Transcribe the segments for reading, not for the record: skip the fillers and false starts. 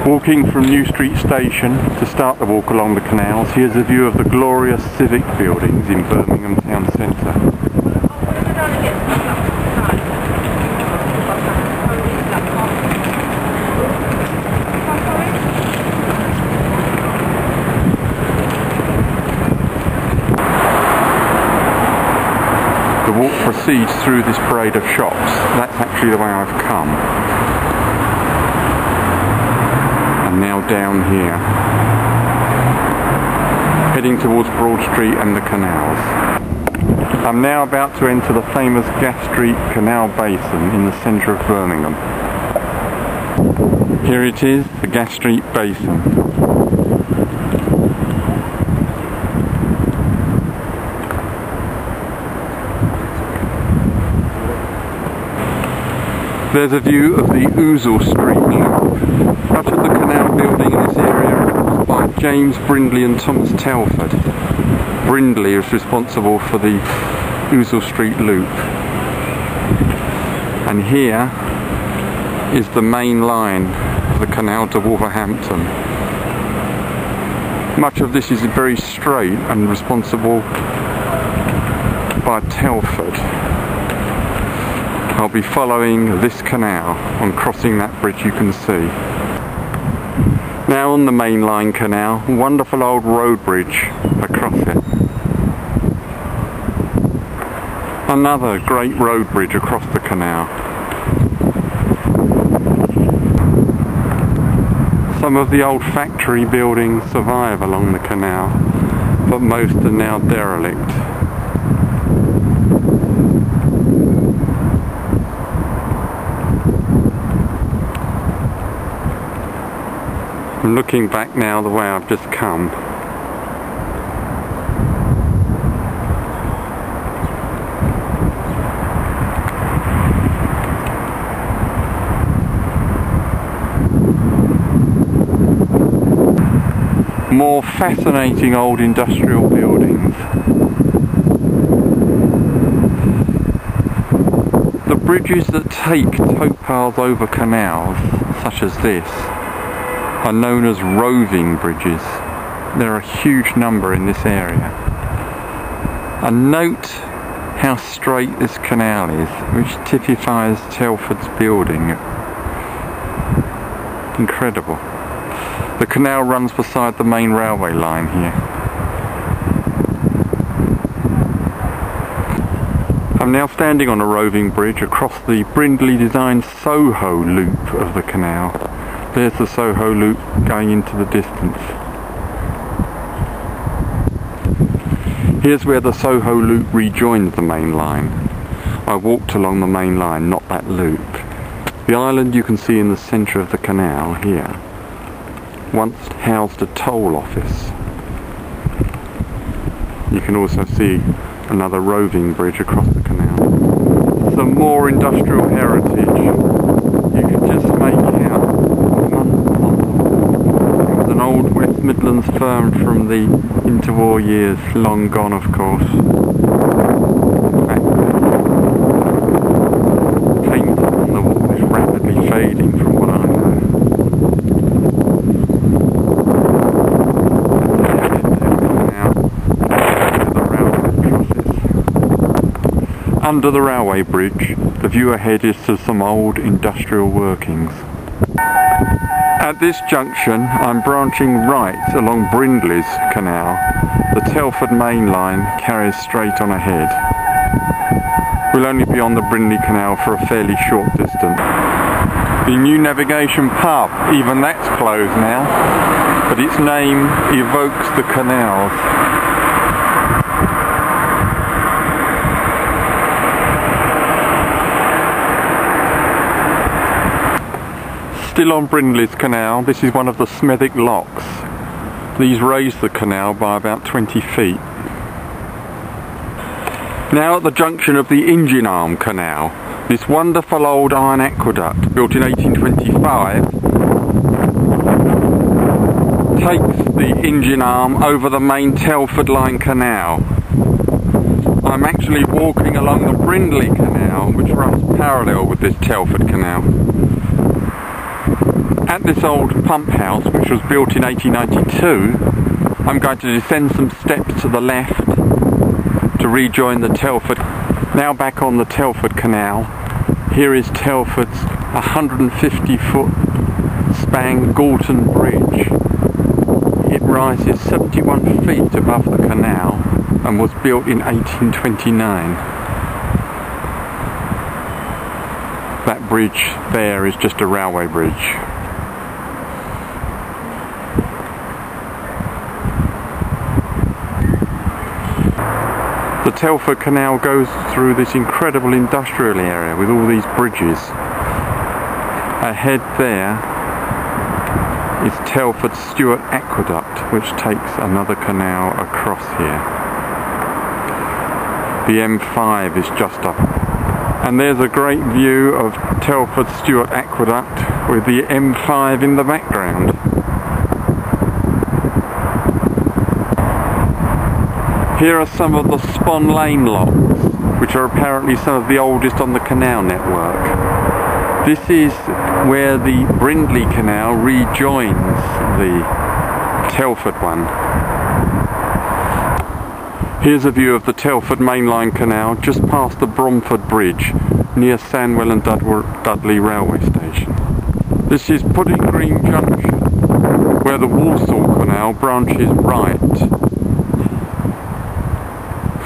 Walking from New Street Station to start the walk along the canals, here's a view of the glorious civic buildings in Birmingham town centre. The walk proceeds through this parade of shops. That's actually the way I've come. And now down here, heading towards Broad Street and the canals. I'm now about to enter the famous Gas Street Canal Basin in the centre of Birmingham. Here it is, the Gas Street Basin. There's a view of the Ousel Street loop. Much of the canal building in this area was by James Brindley and Thomas Telford. Brindley is responsible for the Ousel Street loop. And here is the main line of the canal to Wolverhampton. Much of this is very straight and responsible by Telford. I'll be following this canal on crossing that bridge you can see. Now on the mainline canal, wonderful old road bridge across it. Another great road bridge across the canal. Some of the old factory buildings survive along the canal, but most are now derelict. I'm looking back now the way I've just come. More fascinating old industrial buildings. The bridges that take towpaths over canals, such as this, are known as roving bridges. There are a huge number in this area. And note how straight this canal is, which typifies Telford's building. Incredible. The canal runs beside the main railway line here. I'm now standing on a roving bridge across the Brindley designed Soho loop of the canal. There's the Soho loop going into the distance. Here's where the Soho loop rejoins the main line. I walked along the main line, not that loop. The island you can see in the centre of the canal here once housed a toll office. You can also see another roving bridge across the canal. Some more industrial heritage. You can just make out an old West Midlands firm from the interwar years, long gone of course. Paint on the wall is rapidly fading from what I know. Under the railway bridge, the view ahead is to some old industrial workings. At this junction, I'm branching right along Brindley's canal. The Telford main line carries straight on ahead. We'll only be on the Brindley Canal for a fairly short distance. The New Navigation pub, even that's closed now, but its name evokes the canals. Still on Brindley's canal, this is one of the Smethwick locks. These raise the canal by about 20 feet. Now at the junction of the Engine Arm Canal, this wonderful old iron aqueduct built in 1825 takes the engine arm over the main Telford Line Canal. I'm actually walking along the Brindley Canal, which runs parallel with this Telford Canal. At this old pump house, which was built in 1892, I'm going to descend some steps to the left to rejoin the Telford. Now back on the Telford Canal. Here is Telford's 150-foot span Gorton Bridge. It rises 71 feet above the canal and was built in 1829. That bridge there is just a railway bridge. The Telford Canal goes through this incredible industrial area with all these bridges. Ahead there is Telford Stewart Aqueduct, which takes another canal across here. The M5 is just up. And there's a great view of Telford Stewart Aqueduct with the M5 in the background. Here are some of the Spon Lane locks, which are apparently some of the oldest on the canal network. This is where the Brindley Canal rejoins the Telford one. Here's a view of the Telford mainline canal just past the Bromford Bridge near Sandwell and Dudley railway station. This is Pudding Green Junction, where the Walsall Canal branches right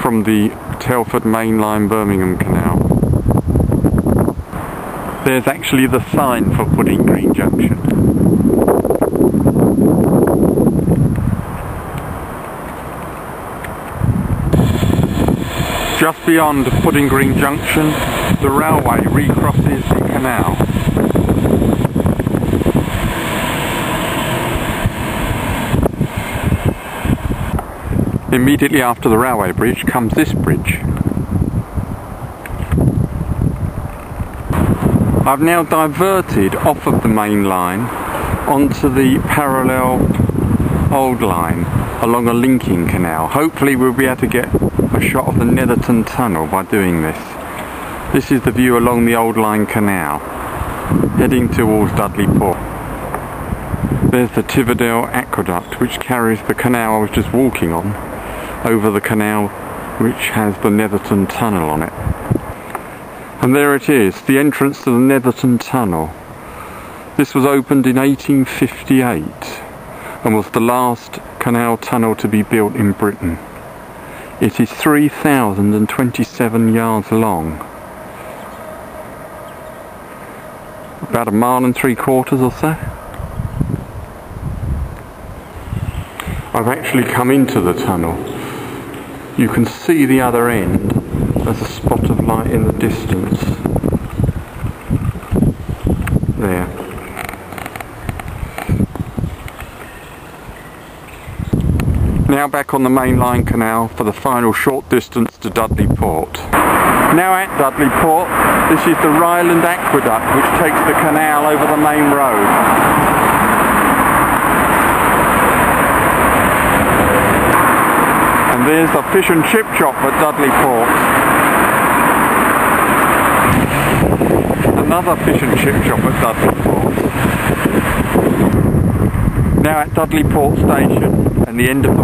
from the Telford mainline Birmingham Canal. There's actually the sign for Pudding Green Junction. Just beyond Pudding Green Junction, the railway recrosses the canal. Immediately after the railway bridge comes this bridge. I've now diverted off of the main line onto the parallel old line along a linking canal. Hopefully we'll be able to get a shot of the Netherton tunnel by doing this. This is the view along the old line canal, heading towards Dudley Port. There's the Tiverdale Aqueduct, which carries the canal I was just walking on, over the canal which has the Netherton tunnel on it. And there it is, the entrance to the Netherton tunnel. This was opened in 1858 and was the last canal tunnel to be built in Britain. It is 3,027 yards long. About 1.75 miles or so. I've actually come into the tunnel. You can see the other end. There's a spot of light in the distance. There. Now back on the mainline canal for the final short distance to Dudley Port. Now at Dudley Port, this is the Ryland Aqueduct, which takes the canal over the main road. And there's the fish and chip shop at Dudley Port. Another fish and chip shop at Dudley Port. Now at Dudley Port Station and the end of the